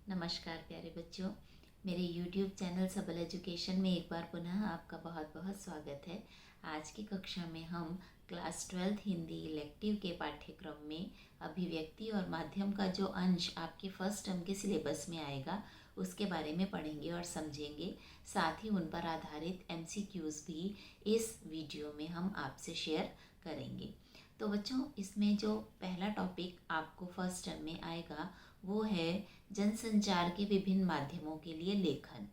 नमस्कार प्यारे बच्चों। मेरे YouTube चैनल सबल एजुकेशन में एक बार पुनः आपका बहुत बहुत स्वागत है। आज की कक्षा में हम क्लास 12th हिंदी इलेक्टिव के पाठ्यक्रम में अभिव्यक्ति और माध्यम का जो अंश आपके फर्स्ट टर्म के सिलेबस में आएगा उसके बारे में पढ़ेंगे और समझेंगे। साथ ही उन पर आधारित MCQs भी इस वीडियो में हम आपसे शेयर करेंगे। तो बच्चों, इसमें जो पहला टॉपिक आपको फर्स्ट टर्म में आएगा वो है जनसंचार के विभिन्न माध्यमों के लिए लेखन।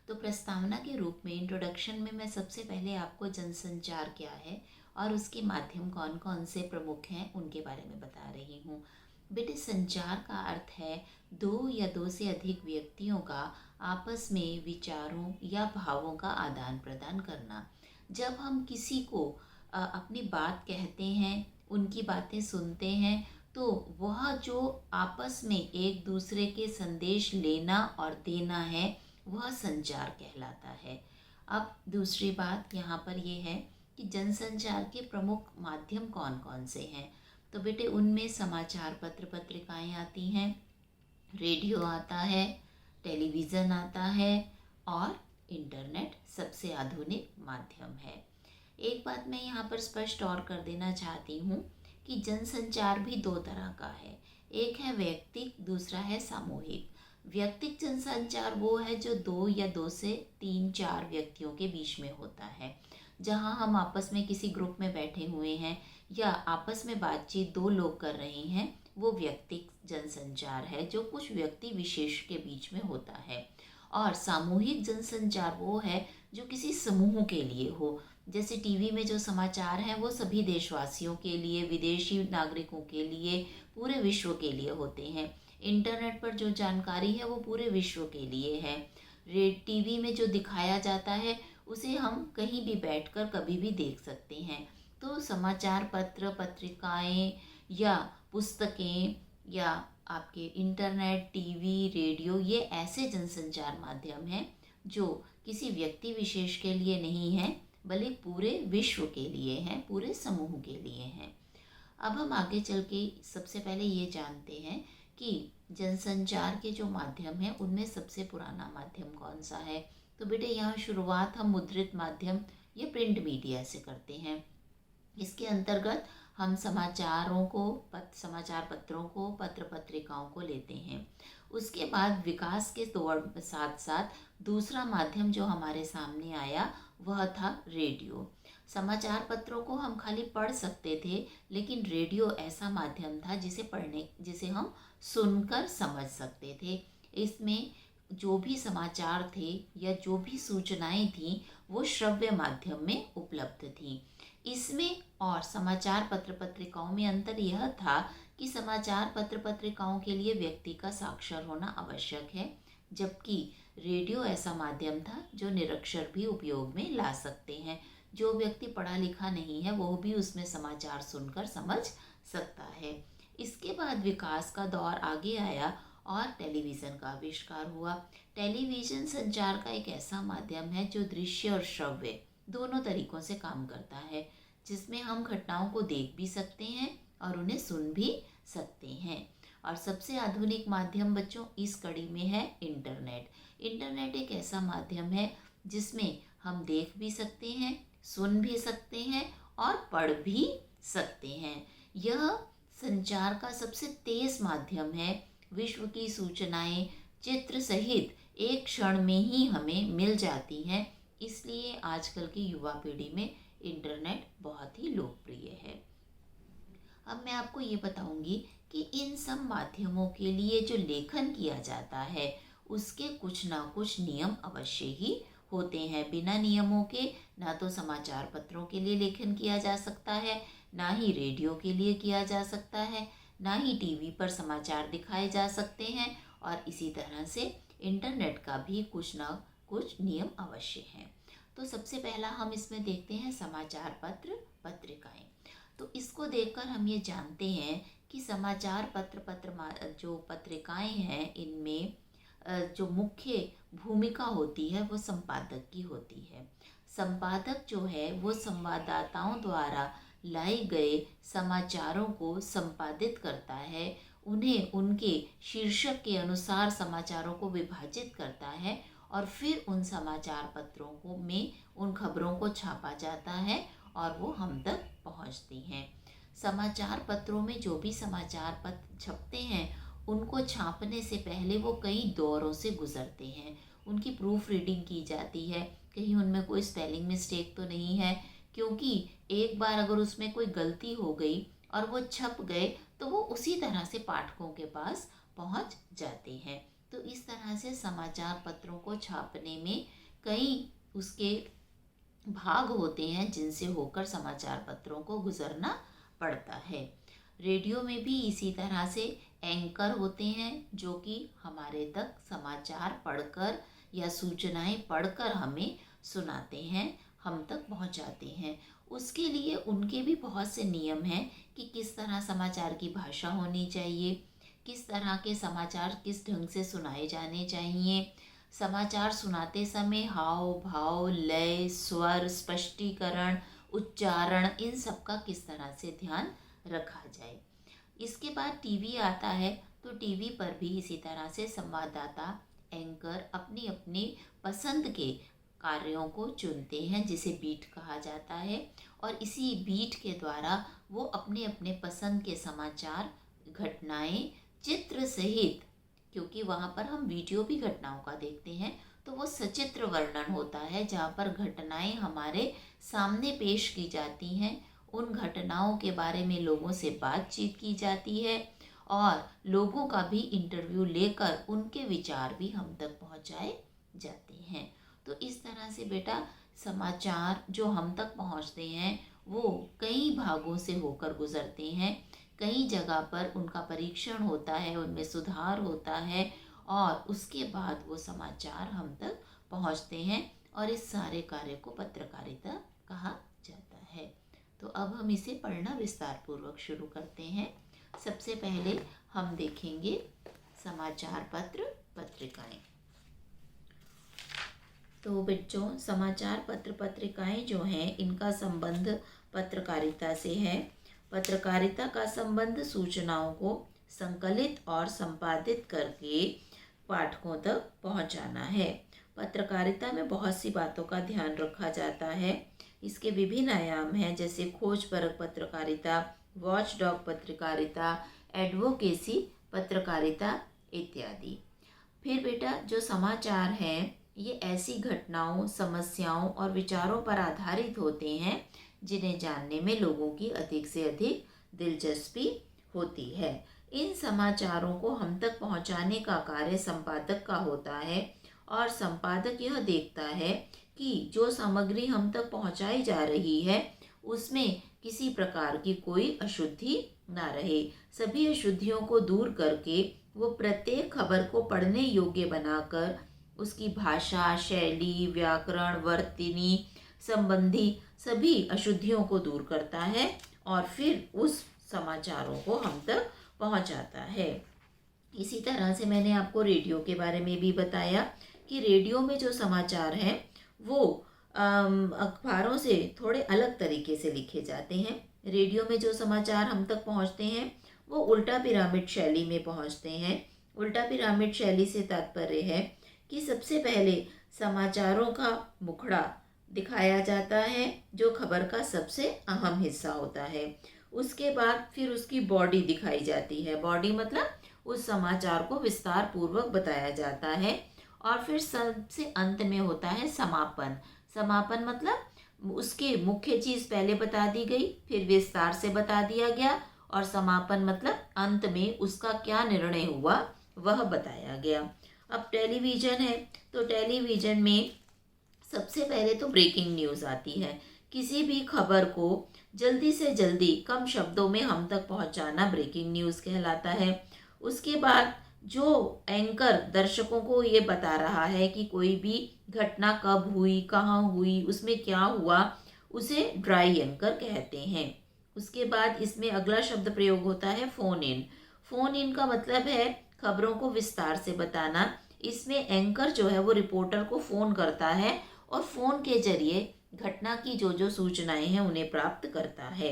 तो प्रस्तावना के रूप में इंट्रोडक्शन में मैं सबसे पहले आपको जनसंचार क्या है और उसके माध्यम कौन कौन से प्रमुख हैं उनके बारे में बता रही हूँ। बेटे, संचार का अर्थ है दो या दो से अधिक व्यक्तियों का आपस में विचारों या भावों का आदान प्रदान करना। जब हम किसी को अपनी बात कहते हैं, उनकी बातें सुनते हैं, तो वह जो आपस में एक दूसरे के संदेश लेना और देना है वह संचार कहलाता है। अब दूसरी बात यहाँ पर यह है कि जनसंचार के प्रमुख माध्यम कौन कौन से हैं। तो बेटे, उनमें समाचार पत्र पत्रिकाएं आती हैं, रेडियो आता है, टेलीविज़न आता है और इंटरनेट सबसे आधुनिक माध्यम है। एक बात मैं यहाँ पर स्पष्ट और कर देना चाहती हूँ कि जनसंचार भी दो तरह का है। एक है वैयक्तिक, दूसरा है सामूहिक। व्यक्तिक जनसंचार वो है जो दो या दो से तीन चार व्यक्तियों के बीच में होता है, जहाँ हम आपस में किसी ग्रुप में बैठे हुए हैं या आपस में बातचीत दो लोग कर रहे हैं, वो व्यक्तिक जनसंचार है जो कुछ व्यक्ति विशेष के बीच में होता है। और सामूहिक जनसंचार वो है जो किसी समूह के लिए हो। जैसे टीवी में जो समाचार हैं वो सभी देशवासियों के लिए, विदेशी नागरिकों के लिए, पूरे विश्व के लिए होते हैं। इंटरनेट पर जो जानकारी है वो पूरे विश्व के लिए है। टीवी में जो दिखाया जाता है उसे हम कहीं भी बैठकर कभी भी देख सकते हैं। तो समाचार पत्र पत्रिकाएं या पुस्तकें या आपके इंटरनेट, टीवी, रेडियो, ये ऐसे जनसंचार माध्यम हैं जो किसी व्यक्ति विशेष के लिए नहीं हैं बल्कि पूरे विश्व के लिए हैं, पूरे समूह के लिए हैं। अब हम आगे चल के सबसे पहले ये जानते हैं कि जनसंचार के जो माध्यम हैं उनमें सबसे पुराना माध्यम कौन सा है। तो बेटे, यहाँ शुरुआत हम मुद्रित माध्यम या प्रिंट मीडिया से करते हैं। इसके अंतर्गत हम समाचार पत्रों को, पत्र पत्रिकाओं को लेते हैं। उसके बाद विकास के दौर के साथ साथ दूसरा माध्यम जो हमारे सामने आया वह था रेडियो। समाचार पत्रों को हम खाली पढ़ सकते थे, लेकिन रेडियो ऐसा माध्यम था जिसे हम सुनकर समझ सकते थे। इसमें जो भी समाचार थे या जो भी सूचनाएं थीं वो श्रव्य माध्यम में उपलब्ध थी। इसमें और समाचार पत्र पत्रिकाओं में अंतर यह था कि समाचार पत्र पत्रिकाओं के लिए व्यक्ति का साक्षर होना आवश्यक है, जबकि रेडियो ऐसा माध्यम था जो निरक्षर भी उपयोग में ला सकते हैं। जो व्यक्ति पढ़ा लिखा नहीं है वो भी उसमें समाचार सुनकर समझ सकता है। इसके बाद विकास का दौर आगे आया और टेलीविज़न का आविष्कार हुआ। टेलीविज़न संचार का एक ऐसा माध्यम है जो दृश्य और श्रव्य दोनों तरीकों से काम करता है, जिसमें हम घटनाओं को देख भी सकते हैं और उन्हें सुन भी सकते हैं। और सबसे आधुनिक माध्यम बच्चों इस कड़ी में है इंटरनेट। इंटरनेट एक ऐसा माध्यम है जिसमें हम देख भी सकते हैं, सुन भी सकते हैं और पढ़ भी सकते हैं। यह संचार का सबसे तेज माध्यम है। विश्व की सूचनाएं चित्र सहित एक क्षण में ही हमें मिल जाती हैं, इसलिए आजकल की युवा पीढ़ी में इंटरनेट बहुत ही लोकप्रिय है। अब मैं आपको ये बताऊंगी कि इन सब माध्यमों के लिए जो लेखन किया जाता है उसके कुछ ना कुछ नियम अवश्य ही होते हैं। बिना नियमों के ना तो समाचार पत्रों के लिए लेखन किया जा सकता है, ना ही रेडियो के लिए किया जा सकता है, ना ही टीवी पर समाचार दिखाए जा सकते हैं, और इसी तरह से इंटरनेट का भी कुछ ना कुछ नियम अवश्य हैं। तो सबसे पहला हम इसमें देखते हैं समाचार पत्र पत्रिकाएं। तो इसको देखकर हम ये जानते हैं कि समाचार जो पत्रिकाएं हैं इनमें जो मुख्य भूमिका होती है वो संपादक की होती है। संपादक जो है वो संवाददाताओं द्वारा लाए गए समाचारों को संपादित करता है, उन्हें उनके शीर्षक के अनुसार समाचारों को विभाजित करता है और फिर उन समाचार पत्रों को में उन खबरों को छापा जाता है और वो हम तक पहुंचती हैं। समाचार पत्रों में जो भी समाचार पत्र छपते हैं उनको छापने से पहले वो कई दौरों से गुजरते हैं। उनकी प्रूफ रीडिंग की जाती है, कहीं उनमें कोई स्पेलिंग मिस्टेक तो नहीं है, क्योंकि एक बार अगर उसमें कोई गलती हो गई और वो छप गए तो वो उसी तरह से पाठकों के पास पहुंच जाते हैं। तो इस तरह से समाचार पत्रों को छापने में कई उसके भाग होते हैं जिनसे होकर समाचार पत्रों को गुजरना पड़ता है। रेडियो में भी इसी तरह से एंकर होते हैं जो कि हमारे तक समाचार पढ़कर या सूचनाएं पढ़कर हमें सुनाते हैं, हम तक पहुंचाते हैं। उसके लिए उनके भी बहुत से नियम हैं कि किस तरह समाचार की भाषा होनी चाहिए, किस तरह के समाचार किस ढंग से सुनाए जाने चाहिए। समाचार सुनाते समय हाव भाव, लय, स्वर, स्पष्टीकरण, उच्चारण, इन सब का किस तरह से ध्यान रखा जाए। इसके बाद टीवी आता है, तो टीवी पर भी इसी तरह से संवाददाता एंकर अपनी अपनी पसंद के कार्यों को चुनते हैं जिसे बीट कहा जाता है, और इसी बीट के द्वारा वो अपने अपने पसंद के समाचार, घटनाएं चित्र सहित, क्योंकि वहाँ पर हम वीडियो भी घटनाओं का देखते हैं, तो वो सचित्र वर्णन होता है जहाँ पर घटनाएं हमारे सामने पेश की जाती हैं। उन घटनाओं के बारे में लोगों से बातचीत की जाती है और लोगों का भी इंटरव्यू लेकर उनके विचार भी हम तक पहुँचाए जाते हैं। तो इस तरह से बेटा समाचार जो हम तक पहुँचते हैं वो कई भागों से होकर गुजरते हैं, कई जगह पर उनका परीक्षण होता है, उनमें सुधार होता है और उसके बाद वो समाचार हम तक पहुंचते हैं और इस सारे कार्य को पत्रकारिता कहा जाता है। तो अब हम इसे पढ़ना विस्तार पूर्वक शुरू करते हैं। सबसे पहले हम देखेंगे समाचार पत्र पत्रिकाएं। तो बच्चों, समाचार पत्र पत्रिकाएं जो हैं इनका संबंध पत्रकारिता से है। पत्रकारिता का संबंध सूचनाओं को संकलित और संपादित करके पाठकों तक पहुंचाना है। पत्रकारिता में बहुत सी बातों का ध्यान रखा जाता है। इसके विभिन्न आयाम हैं, जैसे खोजपरक पत्रकारिता, वॉचडॉग पत्रकारिता, एडवोकेसी पत्रकारिता इत्यादि। फिर बेटा जो समाचार हैं ये ऐसी घटनाओं, समस्याओं और विचारों पर आधारित होते हैं जिन्हें जानने में लोगों की अधिक से अधिक दिलचस्पी होती है। इन समाचारों को हम तक पहुंचाने का कार्य संपादक का होता है और संपादक यह देखता है कि जो सामग्री हम तक पहुंचाई जा रही है उसमें किसी प्रकार की कोई अशुद्धि ना रहे। सभी अशुद्धियों को दूर करके वो प्रत्येक खबर को पढ़ने योग्य बनाकर उसकी भाषा, शैली, व्याकरण, वर्तनी संबंधी सभी अशुद्धियों को दूर करता है और फिर उस समाचारों को हम तक पहुंचाता है। इसी तरह से मैंने आपको रेडियो के बारे में भी बताया कि रेडियो में जो समाचार हैं वो अखबारों से थोड़े अलग तरीके से लिखे जाते हैं। रेडियो में जो समाचार हम तक पहुंचते हैं वो उल्टा पिरामिड शैली में पहुंचते हैं। उल्टा पिरामिड शैली से तात्पर्य है कि सबसे पहले समाचारों का मुखड़ा दिखाया जाता है जो खबर का सबसे अहम हिस्सा होता है। उसके बाद फिर उसकी बॉडी दिखाई जाती है। बॉडी मतलब उस समाचार को विस्तार पूर्वक बताया जाता है और फिर सबसे अंत में होता है समापन। समापन मतलब उसके मुख्य चीज़ पहले बता दी गई, फिर विस्तार से बता दिया गया, और समापन मतलब अंत में उसका क्या निर्णय हुआ वह बताया गया। अब टेलीविज़न है तो टेलीविज़न में सबसे पहले तो ब्रेकिंग न्यूज़ आती है। किसी भी खबर को जल्दी से जल्दी कम शब्दों में हम तक पहुंचाना ब्रेकिंग न्यूज़ कहलाता है। उसके बाद जो एंकर दर्शकों को ये बता रहा है कि कोई भी घटना कब हुई, कहाँ हुई, उसमें क्या हुआ, उसे ड्राई एंकर कहते हैं। उसके बाद इसमें अगला शब्द प्रयोग होता है फ़ोन इन। फ़ोन इन का मतलब है खबरों को विस्तार से बताना। इसमें एंकर जो है वो रिपोर्टर को फ़ोन करता है और फ़ोन के जरिए घटना की जो सूचनाएं हैं उन्हें प्राप्त करता है।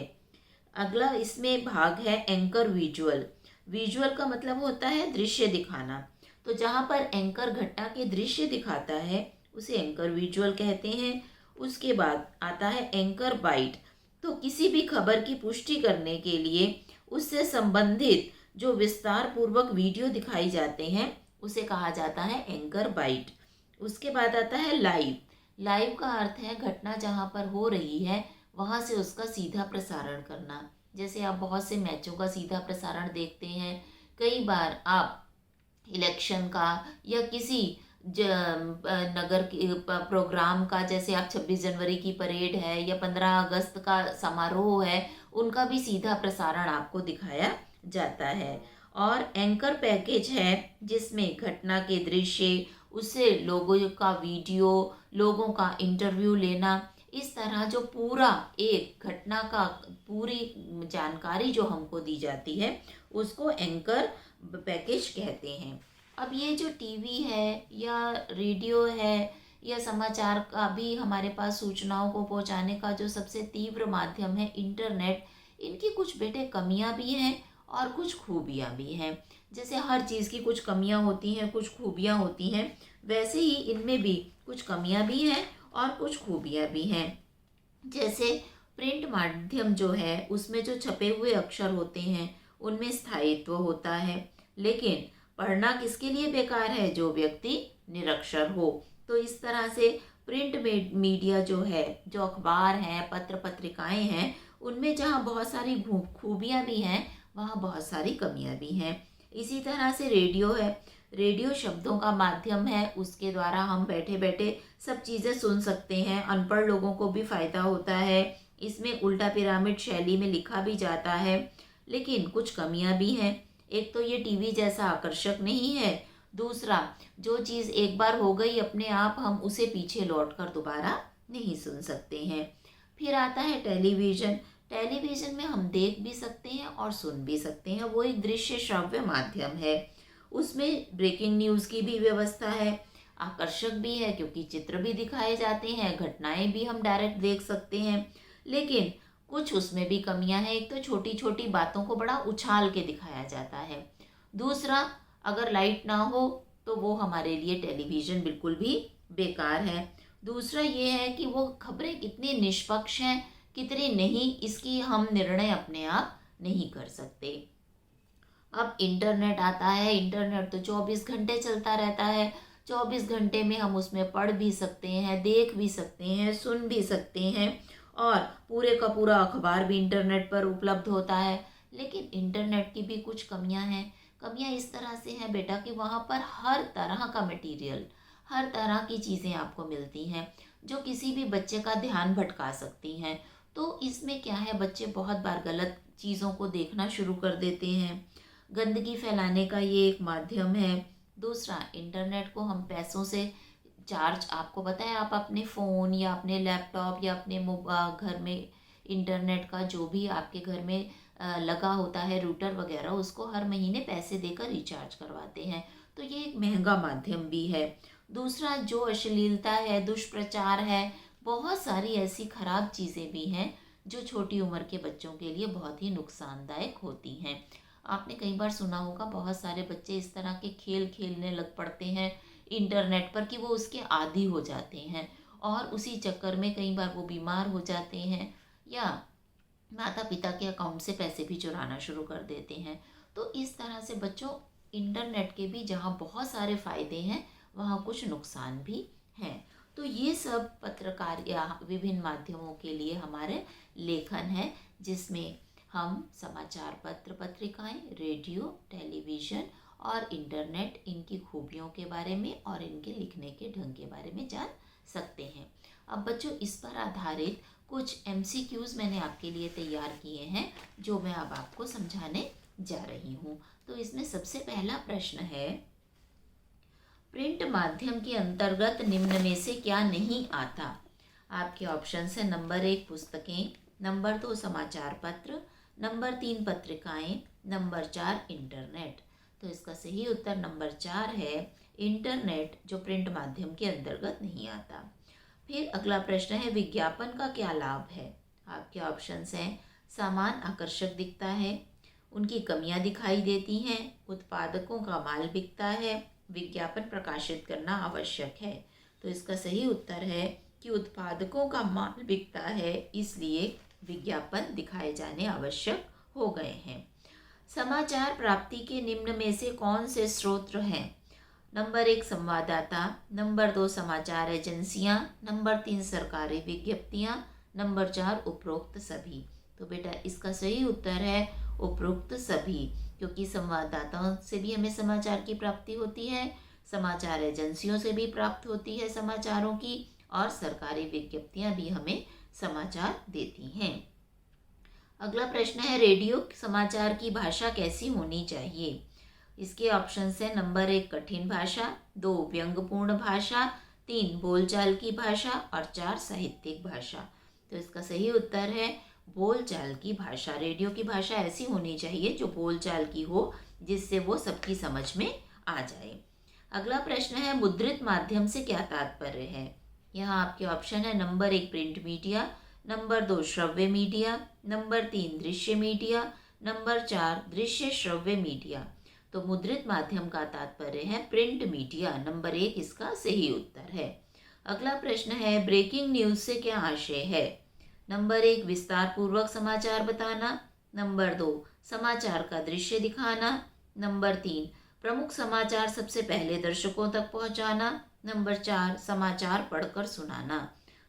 अगला इसमें भाग है एंकर विजुअल। विजुअल का मतलब होता है दृश्य दिखाना। तो जहाँ पर एंकर घटना के दृश्य दिखाता है उसे एंकर विजुअल कहते हैं। उसके बाद आता है एंकर बाइट। तो किसी भी खबर की पुष्टि करने के लिए उससे संबंधित जो विस्तार पूर्वक वीडियो दिखाई जाते हैं उसे कहा जाता है एंकर बाइट। उसके बाद आता है लाइव। लाइव का अर्थ है घटना जहाँ पर हो रही है वहाँ से उसका सीधा प्रसारण करना। जैसे आप बहुत से मैचों का सीधा प्रसारण देखते हैं। कई बार आप इलेक्शन का या किसी नगर के प्रोग्राम का, जैसे आप 26 जनवरी की परेड है या 15 अगस्त का समारोह है, उनका भी सीधा प्रसारण आपको दिखाया जाता है। और एंकर पैकेज है जिसमें घटना के दृश्य, उससे लोगों का वीडियो, लोगों का इंटरव्यू लेना, इस तरह जो पूरा एक घटना का पूरी जानकारी जो हमको दी जाती है उसको एंकर पैकेज कहते हैं। अब ये जो टीवी है या रेडियो है या समाचार का भी हमारे पास सूचनाओं को पहुंचाने का जो सबसे तीव्र माध्यम है इंटरनेट, इनकी कुछ बेटे कमियां भी हैं और कुछ खूबियां भी हैं। जैसे हर चीज़ की कुछ कमियां होती हैं, कुछ खूबियां होती हैं, वैसे ही इनमें भी कुछ कमियां भी हैं और कुछ खूबियां भी हैं। जैसे प्रिंट माध्यम जो है उसमें जो छपे हुए अक्षर होते हैं उनमें स्थायित्व होता है, लेकिन पढ़ना किसके लिए बेकार है? जो व्यक्ति निरक्षर हो। तो इस तरह से प्रिंट मीडिया जो है, जो अखबार हैं, पत्र पत्रिकाएं हैं, उनमें जहाँ बहुत सारी खूबियाँ भी हैं वहाँ बहुत सारी कमियाँ भी हैं। इसी तरह से रेडियो है। रेडियो शब्दों का माध्यम है, उसके द्वारा हम बैठे बैठे सब चीज़ें सुन सकते हैं। अनपढ़ लोगों को भी फ़ायदा होता है। इसमें उल्टा पिरामिड शैली में लिखा भी जाता है, लेकिन कुछ कमियां भी हैं। एक तो ये टीवी जैसा आकर्षक नहीं है। दूसरा, जो चीज़ एक बार हो गई अपने आप हम उसे पीछे लौट कर दोबारा नहीं सुन सकते हैं। फिर आता है टेलीविज़न। टेलीविज़न में हम देख भी सकते हैं और सुन भी सकते हैं। वो एक दृश्य श्रव्य माध्यम है। उसमें ब्रेकिंग न्यूज़ की भी व्यवस्था है। आकर्षक भी है क्योंकि चित्र भी दिखाए जाते हैं, घटनाएं भी हम डायरेक्ट देख सकते हैं। लेकिन कुछ उसमें भी कमियां हैं। एक तो छोटी छोटी बातों को बड़ा उछाल के दिखाया जाता है। दूसरा, अगर लाइट ना हो तो वो हमारे लिए टेलीविज़न बिल्कुल भी बेकार है। दूसरा ये है कि वो खबरें कितनी निष्पक्ष हैं कितनी नहीं, इसकी हम निर्णय अपने आप नहीं कर सकते। अब इंटरनेट आता है। इंटरनेट तो 24 घंटे चलता रहता है। 24 घंटे में हम उसमें पढ़ भी सकते हैं, देख भी सकते हैं, सुन भी सकते हैं और पूरे का पूरा अखबार भी इंटरनेट पर उपलब्ध होता है। लेकिन इंटरनेट की भी कुछ कमियां हैं। कमियां इस तरह से हैं बेटा कि वहाँ पर हर तरह का मटेरियल, हर तरह की चीज़ें आपको मिलती हैं जो किसी भी बच्चे का ध्यान भटका सकती हैं। तो इसमें क्या है, बच्चे बहुत बार गलत चीज़ों को देखना शुरू कर देते हैं। गंदगी फैलाने का ये एक माध्यम है। दूसरा, इंटरनेट को हम पैसों से चार्ज, आपको पता है आप अपने फ़ोन या अपने लैपटॉप या अपने घर में इंटरनेट का जो भी आपके घर में लगा होता है रूटर वगैरह, उसको हर महीने पैसे देकर रिचार्ज करवाते हैं। तो ये एक महंगा माध्यम भी है। दूसरा, जो अश्लीलता है, दुष्प्रचार है, बहुत सारी ऐसी खराब चीज़ें भी हैं जो छोटी उम्र के बच्चों के लिए बहुत ही नुकसानदायक होती हैं। आपने कई बार सुना होगा बहुत सारे बच्चे इस तरह के खेल खेलने लग पड़ते हैं इंटरनेट पर कि वो उसके आदी हो जाते हैं और उसी चक्कर में कई बार वो बीमार हो जाते हैं या माता पिता के अकाउंट से पैसे भी चुराना शुरू कर देते हैं। तो इस तरह से बच्चों, इंटरनेट के भी जहाँ बहुत सारे फ़ायदे हैं वहाँ कुछ नुकसान भी हैं। तो ये सब पत्रकार या विभिन्न माध्यमों के लिए हमारे लेखन है, जिसमें हम समाचार पत्र पत्रिकाएं, रेडियो, टेलीविज़न और इंटरनेट, इनकी खूबियों के बारे में और इनके लिखने के ढंग के बारे में जान सकते हैं। अब बच्चों, इस पर आधारित कुछ MCQs मैंने आपके लिए तैयार किए हैं जो मैं अब आपको समझाने जा रही हूँ। तो इसमें सबसे पहला प्रश्न है, प्रिंट माध्यम के अंतर्गत निम्न में से क्या नहीं आता? आपके ऑप्शन है, नंबर 1 पुस्तकें, नंबर 2 समाचार पत्र, नंबर 3 पत्रिकाएं, नंबर 4 इंटरनेट। तो इसका सही उत्तर नंबर 4 है, इंटरनेट, जो प्रिंट माध्यम के अंतर्गत नहीं आता। फिर अगला प्रश्न है, विज्ञापन का क्या लाभ है? आपके ऑप्शंस हैं, सामान आकर्षक दिखता है, उनकी कमियां दिखाई देती हैं, उत्पादकों का माल बिकता है, विज्ञापन प्रकाशित करना आवश्यक है। तो इसका सही उत्तर है कि उत्पादकों का माल बिकता है, इसलिए विज्ञापन दिखाए जाने आवश्यक हो गए हैं। समाचार प्राप्ति के निम्न में से कौन से स्रोत हैं? नंबर 1 संवाददाता, नंबर 2 समाचार एजेंसियां, नंबर 3 सरकारी विज्ञप्तियां, नंबर 4 उपरोक्त सभी। तो बेटा इसका सही उत्तर है उपरोक्त सभी, क्योंकि संवाददाताओं से भी हमें समाचार की प्राप्ति होती है, समाचार एजेंसियों से भी प्राप्त होती है समाचारों की, और सरकारी विज्ञप्तियां भी हमें समाचार देती हैं। अगला प्रश्न है रेडियो समाचार की भाषा कैसी होनी चाहिए? इसके ऑप्शन है नंबर 1 कठिन भाषा, 2 व्यंग्यपूर्ण भाषा, 3 बोलचाल की भाषा और 4 साहित्यिक भाषा। तो इसका सही उत्तर है बोलचाल की भाषा। रेडियो की भाषा ऐसी होनी चाहिए जो बोलचाल की हो, जिससे वो सबकी समझ में आ जाए। अगला प्रश्न है मुद्रित माध्यम से क्या तात्पर्य है? यहाँ आपके ऑप्शन है नंबर 1 प्रिंट मीडिया, नंबर 2 श्रव्य मीडिया, नंबर 3 दृश्य मीडिया, नंबर 4 दृश्य श्रव्य मीडिया। तो मुद्रित माध्यम का तात्पर्य है प्रिंट मीडिया, नंबर 1 इसका सही उत्तर है। अगला प्रश्न है ब्रेकिंग न्यूज से क्या आशय है? नंबर 1 विस्तार पूर्वक समाचार बताना, नंबर 2 समाचार का दृश्य दिखाना, नंबर 3 प्रमुख समाचार सबसे पहले दर्शकों तक पहुंचाना, नंबर 4 समाचार पढ़कर सुनाना।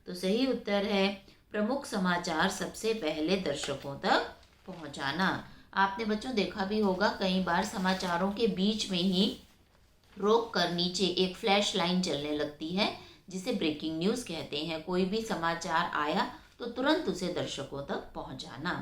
तो सही उत्तर है प्रमुख समाचार सबसे पहले दर्शकों तक पहुंचाना। आपने बच्चों देखा भी होगा कई बार समाचारों के बीच में ही रोक कर नीचे एक फ्लैश लाइन चलने लगती है, जिसे ब्रेकिंग न्यूज़ कहते हैं। कोई भी समाचार आया तो तुरंत उसे दर्शकों तक पहुंचाना।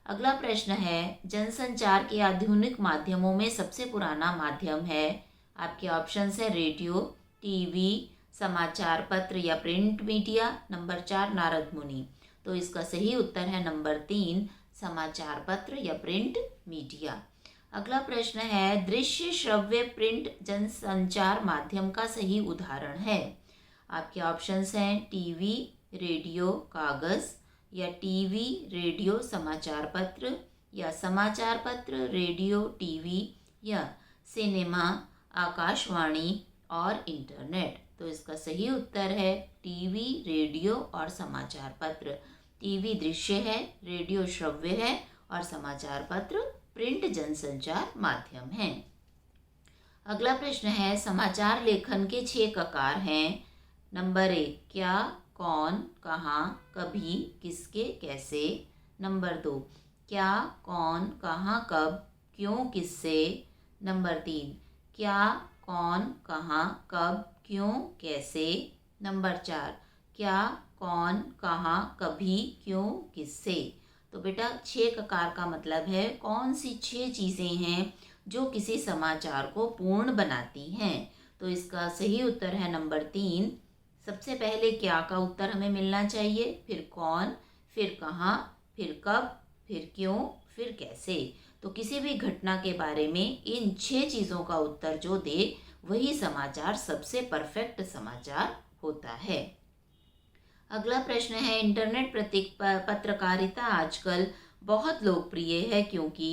अगला प्रश्न है जनसंचार के आधुनिक माध्यमों में सबसे पुराना माध्यम है? आपके ऑप्शंस है रेडियो, टीवी, समाचार पत्र या प्रिंट मीडिया, नंबर 4 नारद मुनि। तो इसका सही उत्तर है नंबर 3 समाचार पत्र या प्रिंट मीडिया। अगला प्रश्न है दृश्य श्रव्य प्रिंट जनसंचार माध्यम का सही उदाहरण है? आपके ऑप्शंस हैं टीवी, रेडियो, कागज, या टीवी, रेडियो, समाचार पत्र, या समाचार पत्र, रेडियो, टीवी, या सिनेमा, आकाशवाणी और इंटरनेट। तो इसका सही उत्तर है टीवी, रेडियो और समाचार पत्र। टीवी दृश्य है, रेडियो श्रव्य है और समाचार पत्र प्रिंट जनसंचार माध्यम है। अगला प्रश्न है समाचार लेखन के 6 ककार हैं। नंबर 1 क्या, कौन, कहाँ, कभी, किसके, कैसे। नंबर 2 क्या, कौन, कहाँ, कब, क्यों, किससे। नंबर 3 क्या, कौन, कहाँ, कब, क्यों, कैसे। नंबर 4 क्या, कौन, कहाँ, कभी, क्यों, किससे। तो बेटा 6 ककार का मतलब है कौन सी 6 चीज़ें हैं जो किसी समाचार को पूर्ण बनाती हैं। तो इसका सही उत्तर है नंबर 3। सबसे पहले क्या का उत्तर हमें मिलना चाहिए, फिर कौन, फिर कहाँ, फिर कब, फिर क्यों, फिर कैसे। तो किसी भी घटना के बारे में इन 6 चीज़ों का उत्तर जो दे वही समाचार सबसे परफेक्ट समाचार होता है। अगला प्रश्न है इंटरनेट पत्रकारिता आजकल बहुत लोकप्रिय है क्योंकि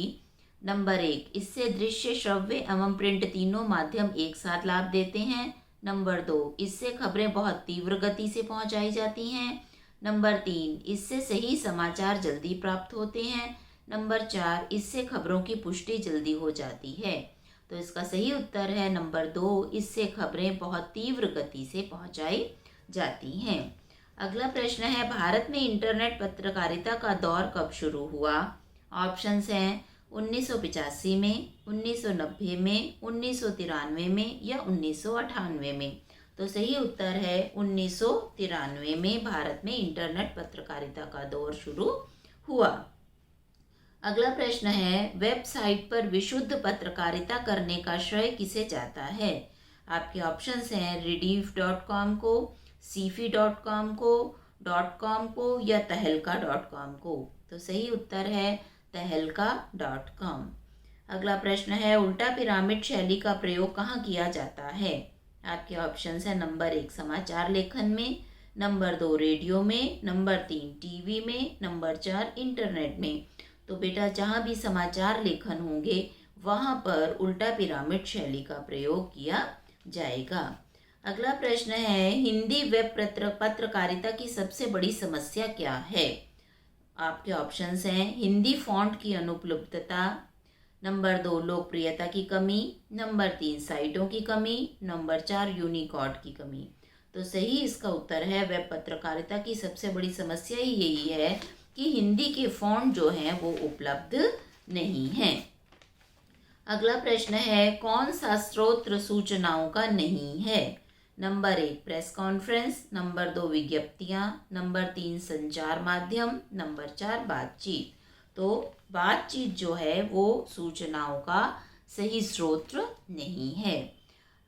नंबर 1 इससे दृश्य, श्रव्य एवं प्रिंट तीनों माध्यम एक साथ लाभ देते हैं। नंबर 2 इससे खबरें बहुत तीव्र गति से पहुंचाई जाती हैं। नंबर 3 इससे सही समाचार जल्दी प्राप्त होते हैं। नंबर 4 इससे खबरों की पुष्टि जल्दी हो जाती है। तो इसका सही उत्तर है नंबर 2 इससे खबरें बहुत तीव्र गति से पहुंचाई जाती हैं। अगला प्रश्न है भारत में इंटरनेट पत्रकारिता का दौर कब शुरू हुआ? ऑप्शंस हैं 1985 में, 1990 में, 1993 में या 1998 में। तो सही उत्तर है 1993 में भारत में इंटरनेट पत्रकारिता का दौर शुरू हुआ। अगला प्रश्न है वेबसाइट पर विशुद्ध पत्रकारिता करने का श्रेय किसे जाता है? आपके ऑप्शंस हैं rediff.com को, cfi.com को, .com को या तहलका.com को। तो सही उत्तर है तहलका.com। अगला प्रश्न है उल्टा पिरामिड शैली का प्रयोग कहाँ किया जाता है? आपके ऑप्शंस है नंबर 1 समाचार लेखन में, नंबर 2 रेडियो में, नंबर 3 टीवी में, नंबर 4 इंटरनेट में। तो बेटा जहाँ भी समाचार लेखन होंगे वहाँ पर उल्टा पिरामिड शैली का प्रयोग किया जाएगा। अगला प्रश्न है, हिंदी वेब पत्रकारिता की सबसे बड़ी समस्या क्या है? आपके ऑप्शंस हैं, हिंदी फॉन्ट की अनुपलब्धता, नंबर 2 लोकप्रियता की कमी, नंबर 3 साइटों की कमी, नंबर 4 यूनिकोड की कमी। तो सही इसका उत्तर है, वेब पत्रकारिता की सबसे बड़ी समस्या ही यही है कि हिंदी के फॉन्ट जो हैं वो उपलब्ध नहीं हैं। अगला प्रश्न है, कौन सा स्रोत सूचनाओं का नहीं है? नंबर 1 प्रेस कॉन्फ्रेंस, नंबर 2 विज्ञप्तियां, नंबर 3 संचार माध्यम, नंबर 4 बातचीत। तो बातचीत जो है वो सूचनाओं का सही स्रोत नहीं है।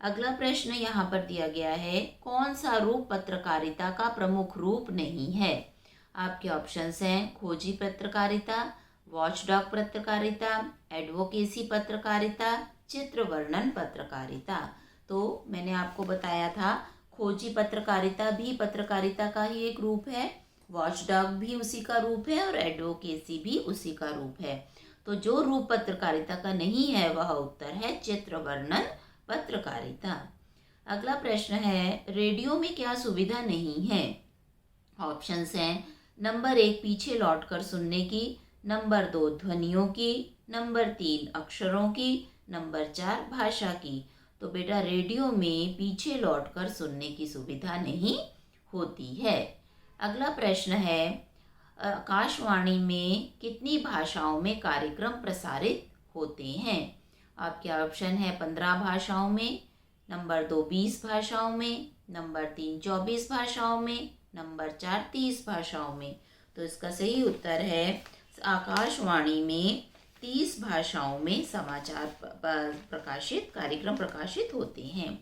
अगला प्रश्न यहाँ पर दिया गया है, कौन सा रूप पत्रकारिता का प्रमुख रूप नहीं है? आपके ऑप्शंस हैं, खोजी पत्रकारिता, वॉचडॉग पत्रकारिता, एडवोकेसी पत्रकारिता, चित्र वर्णन पत्रकारिता। तो मैंने आपको बताया था, खोजी पत्रकारिता भी पत्रकारिता का ही एक रूप है, वॉचडॉग भी उसी का रूप है और एडवोकेसी भी उसी का रूप है। तो जो रूप पत्रकारिता का नहीं है वह उत्तर है चित्र वर्णन पत्रकारिता। अगला प्रश्न है, रेडियो में क्या सुविधा नहीं है? ऑप्शंस हैं, नंबर 1 पीछे लौटकर सुनने की, नंबर 2 ध्वनियों की, नंबर 3 अक्षरों की, नंबर 4 भाषा की। तो बेटा रेडियो में पीछे लौटकर सुनने की सुविधा नहीं होती है। अगला प्रश्न है, आकाशवाणी में कितनी भाषाओं में कार्यक्रम प्रसारित होते हैं? आपके ऑप्शन है 15 भाषाओं में, नंबर 2 20 भाषाओं में, नंबर 3 24 भाषाओं में, नंबर 4 30 भाषाओं में। तो इसका सही उत्तर है, आकाशवाणी में 30 भाषाओं में समाचार कार्यक्रम प्रकाशित होते हैं।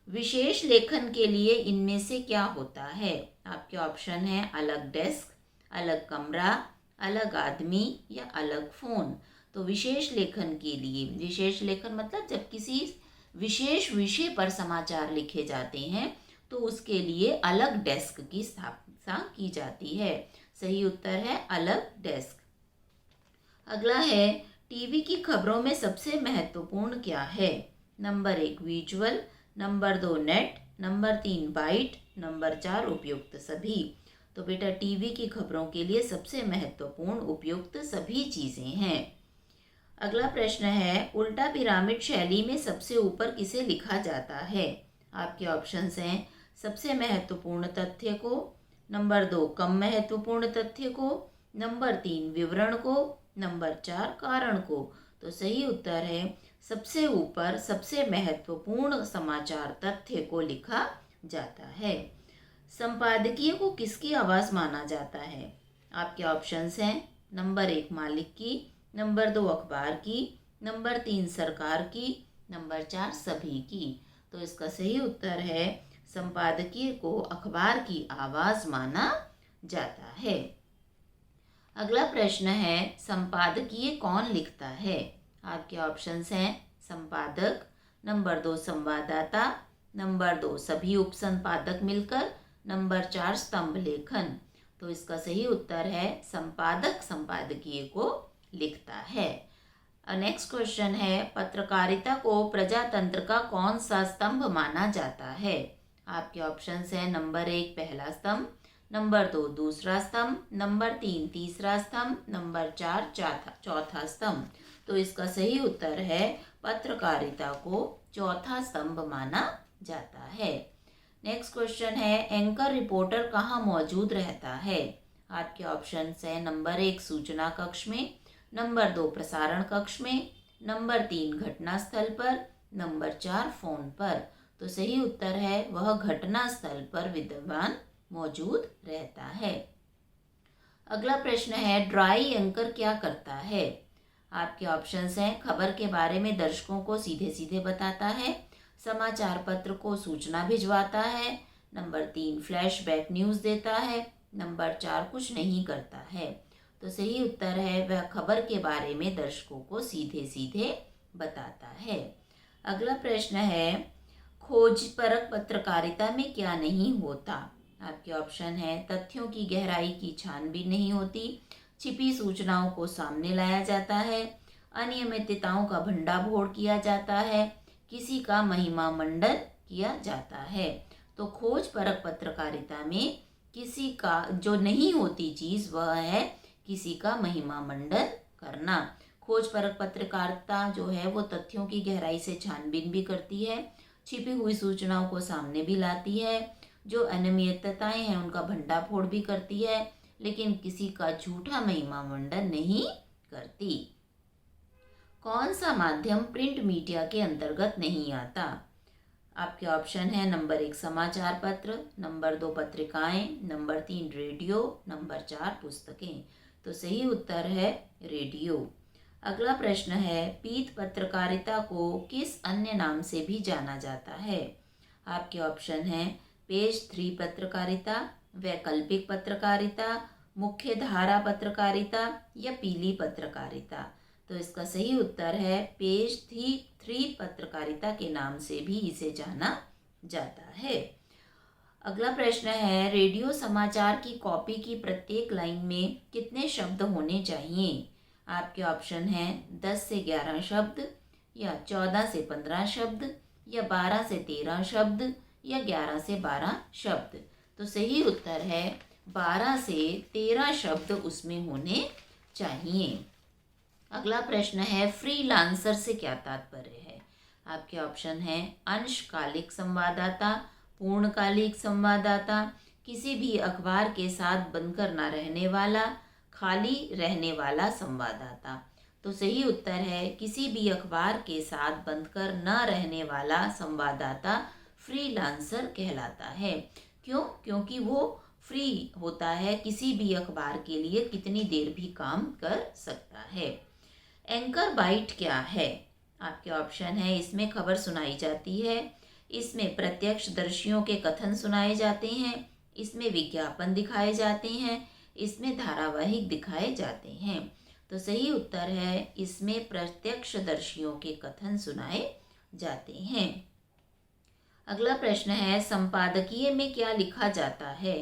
विशेष लेखन के लिए इनमें से क्या होता है? आपके ऑप्शन है, अलग डेस्क, अलग कमरा, अलग आदमी या अलग फ़ोन। तो विशेष लेखन के लिए, विशेष लेखन मतलब जब किसी विशेष विषय पर समाचार लिखे जाते हैं तो उसके लिए अलग डेस्क की स्थापना की जाती है। सही उत्तर है अलग डेस्क। अगला है, टीवी की खबरों में सबसे महत्वपूर्ण क्या है? Number 1 visual, number 2 net, number 3 bite, number 4 उपयुक्त सभी। तो बेटा टीवी की खबरों के लिए सबसे महत्वपूर्ण उपयुक्त सभी चीज़ें हैं। अगला प्रश्न है, उल्टा पिरामिड शैली में सबसे ऊपर किसे लिखा जाता है? आपके ऑप्शंस हैं, सबसे महत्वपूर्ण तथ्य को, नंबर 2 कम महत्वपूर्ण तथ्य को, नंबर 3 विवरण को, नंबर 4 कारण को। तो सही उत्तर है, सबसे ऊपर सबसे महत्वपूर्ण समाचार तथ्य को लिखा जाता है। संपादकीय को किसकी आवाज़ माना जाता है? आपके ऑप्शंस हैं, नंबर 1 मालिक की, नंबर 2 अखबार की, नंबर 3 सरकार की, नंबर 4 सभी की। तो इसका सही उत्तर है, संपादकीय को अखबार की आवाज़ माना जाता है। अगला प्रश्न है, संपादकीय कौन लिखता है? आपके ऑप्शंस हैं, संपादक, नंबर 2 संवाददाता, नंबर 2 सभी उपसंपादक मिलकर, नंबर 4 स्तंभ लेखन। तो इसका सही उत्तर है, संपादक संपादकीय को लिखता है। नेक्स्ट क्वेश्चन है, पत्रकारिता को प्रजातंत्र का कौन सा स्तंभ माना जाता है? आपके ऑप्शंस हैं, नंबर 1 पहला स्तंभ, नंबर 2 दूसरा स्तंभ, नंबर 3 तीसरा स्तंभ, नंबर 4 चौथा स्तंभ। तो इसका सही उत्तर है, पत्रकारिता को चौथा स्तंभ माना जाता है। नेक्स्ट क्वेश्चन है, एंकर रिपोर्टर कहाँ मौजूद रहता है? आपके ऑप्शंस हैं, नंबर 1 सूचना कक्ष में, नंबर 2 प्रसारण कक्ष में, नंबर 3 घटना स्थल पर, नंबर 4 फोन पर। तो सही उत्तर है, वह घटना स्थल पर विद्यमान मौजूद रहता है। अगला प्रश्न है, ड्राई एंकर क्या करता है? आपके ऑप्शंस हैं, खबर के बारे में दर्शकों को सीधे सीधे बताता है, समाचार पत्र को सूचना भिजवाता है, नंबर 3 फ्लैशबैक न्यूज़ देता है, नंबर 4 कुछ नहीं करता है। तो सही उत्तर है, वह खबर के बारे में दर्शकों को सीधे सीधे बताता है। अगला प्रश्न है, खोजपरक पत्रकारिता में क्या नहीं होता? आपके ऑप्शन है, तथ्यों की गहराई की छानबीन नहीं होती, छिपी सूचनाओं को सामने लाया जाता है, अनियमितताओं का भंडाफोड़ किया जाता है, किसी का महिमा मंडन किया जाता है। तो खोज परख पत्रकारिता में किसी का जो नहीं होती चीज वह है किसी का महिमा मंडन करना। खोज परख पत्रकारिता जो है वो तथ्यों की गहराई से छानबीन भी करती है, छिपी हुई सूचनाओं को सामने भी लाती है, जो अनियमितताएं हैं उनका भंडाफोड़ भी करती है, लेकिन किसी का झूठा महिमा मंडन नहीं करती। कौन सा माध्यम प्रिंट मीडिया के अंतर्गत नहीं आता? आपके ऑप्शन है नंबर 1 समाचार पत्र, नंबर 2 पत्रिकाएं, नंबर 3 रेडियो, नंबर 4 पुस्तकें। तो सही उत्तर है रेडियो। अगला प्रश्न है पीत पत्रकारिता को किस अन्य नाम से भी जाना जाता है? आपके ऑप्शन है पेज 3 पत्रकारिता, वैकल्पिक पत्रकारिता, मुख्य धारा पत्रकारिता या पीली पत्रकारिता। तो इसका सही उत्तर है पेज 3 पत्रकारिता के नाम से भी इसे जाना जाता है। अगला प्रश्न है रेडियो समाचार की कॉपी की प्रत्येक लाइन में कितने शब्द होने चाहिए? आपके ऑप्शन है 10 से 11 शब्द, या 14 से 15 शब्द, या 12 से 13 शब्द, या 11 से 12 शब्द। तो सही उत्तर है 12 से 13 शब्द उसमें होने चाहिए। अगला प्रश्न है फ्रीलांसर से क्या तात्पर्य है? आपके ऑप्शन है अंशकालिक संवाददाता, पूर्णकालिक संवाददाता, किसी भी अखबार के साथ बंधकर न रहने वाला, खाली रहने वाला संवाददाता। तो सही उत्तर है किसी भी अखबार के साथ बंधकर न रहने वाला संवाददाता फ्रीलांसर कहलाता है। क्यों? क्योंकि वो फ्री होता है, किसी भी अखबार के लिए कितनी देर भी काम कर सकता है। एंकर बाइट क्या है? आपके ऑप्शन है इसमें खबर सुनाई जाती है, इसमें प्रत्यक्षदर्शियों के कथन सुनाए जाते हैं, इसमें विज्ञापन दिखाए जाते हैं, इसमें धारावाहिक दिखाए जाते हैं। तो सही उत्तर है इसमें प्रत्यक्षदर्शियों के कथन सुनाए जाते हैं। अगला प्रश्न है संपादकीय में क्या लिखा जाता है?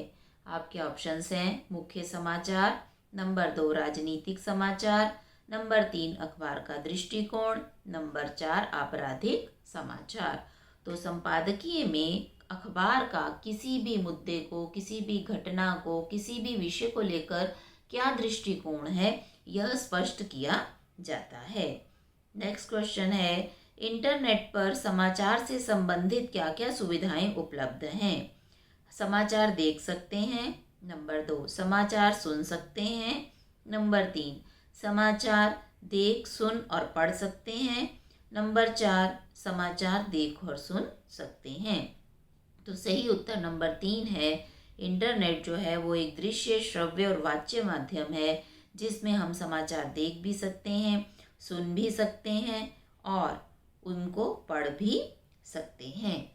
आपके ऑप्शंस हैं मुख्य समाचार, नंबर 2 राजनीतिक समाचार, नंबर 3 अखबार का दृष्टिकोण, नंबर 4 आपराधिक समाचार। तो संपादकीय में अखबार का किसी भी मुद्दे को, किसी भी घटना को, किसी भी विषय को लेकर क्या दृष्टिकोण है यह स्पष्ट किया जाता है। नेक्स्ट क्वेश्चन है इंटरनेट पर समाचार से संबंधित क्या क्या सुविधाएं उपलब्ध हैं? समाचार देख सकते हैं, नंबर 2 समाचार सुन सकते हैं, नंबर 3 समाचार देख, सुन और पढ़ सकते हैं, नंबर 4 समाचार देख और सुन सकते हैं। तो सही उत्तर नंबर 3 है। इंटरनेट जो है वो एक दृश्य, श्रव्य और वाच्य माध्यम है जिसमें हम समाचार देख भी सकते हैं, सुन भी सकते हैं और उनको पढ़ भी सकते हैं।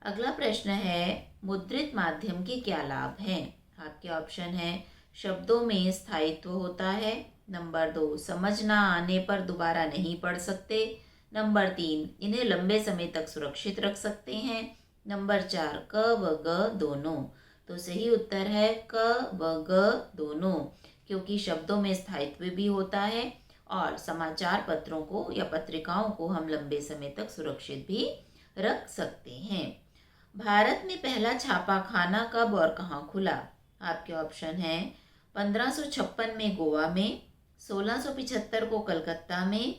अगला प्रश्न है मुद्रित माध्यम के क्या लाभ हैं? आपके ऑप्शन है शब्दों में स्थायित्व होता है, नंबर 2 समझ ना आने पर दोबारा नहीं पढ़ सकते, नंबर 3 इन्हें लंबे समय तक सुरक्षित रख सकते हैं, नंबर 4 क व ग दोनों। तो सही उत्तर है क व ग दोनों, क्योंकि शब्दों में स्थायित्व भी होता है और समाचार पत्रों को या पत्रिकाओं को हम लंबे समय तक सुरक्षित भी रख सकते हैं। भारत में पहला छापाखाना कब और कहाँ खुला? आपके ऑप्शन है 1556 में गोवा में, 1675 को कलकत्ता में,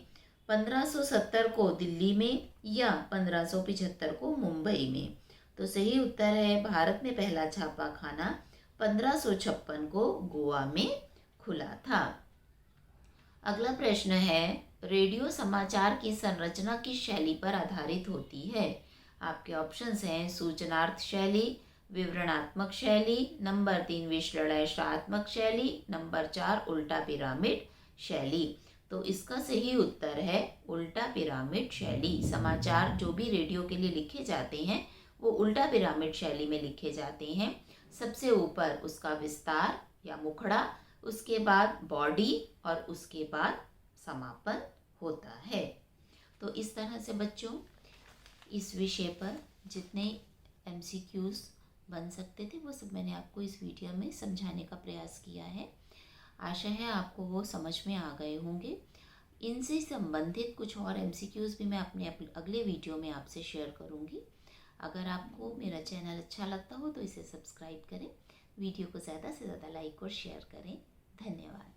1570 को दिल्ली में या 1575 को मुंबई में। तो सही उत्तर है भारत में पहला छापाखाना 1556 को गोवा में खुला था। अगला प्रश्न है रेडियो समाचार की संरचना किस शैली पर आधारित होती है? आपके ऑप्शंस हैं सूचनार्थ शैली, विवरणात्मक शैली, नंबर 3 विश्लेषणात्मक शैली, नंबर 4 उल्टा पिरामिड शैली। तो इसका सही उत्तर है उल्टा पिरामिड शैली। समाचार जो भी रेडियो के लिए लिखे जाते हैं वो उल्टा पिरामिड शैली में लिखे जाते हैं। सबसे ऊपर उसका विस्तार या मुखड़ा, उसके बाद बॉडी और उसके बाद समापन होता है। तो इस तरह से बच्चों इस विषय पर जितने MCQs बन सकते थे वो सब मैंने आपको इस वीडियो में समझाने का प्रयास किया है। आशा है आपको वो समझ में आ गए होंगे। इनसे संबंधित कुछ और एमसीक्यूज़ भी मैं अपने अगले वीडियो में आपसे शेयर करूँगी। अगर आपको मेरा चैनल अच्छा लगता हो तो इसे सब्सक्राइब करें, वीडियो को ज़्यादा से ज़्यादा लाइक और शेयर करें। धन्यवाद।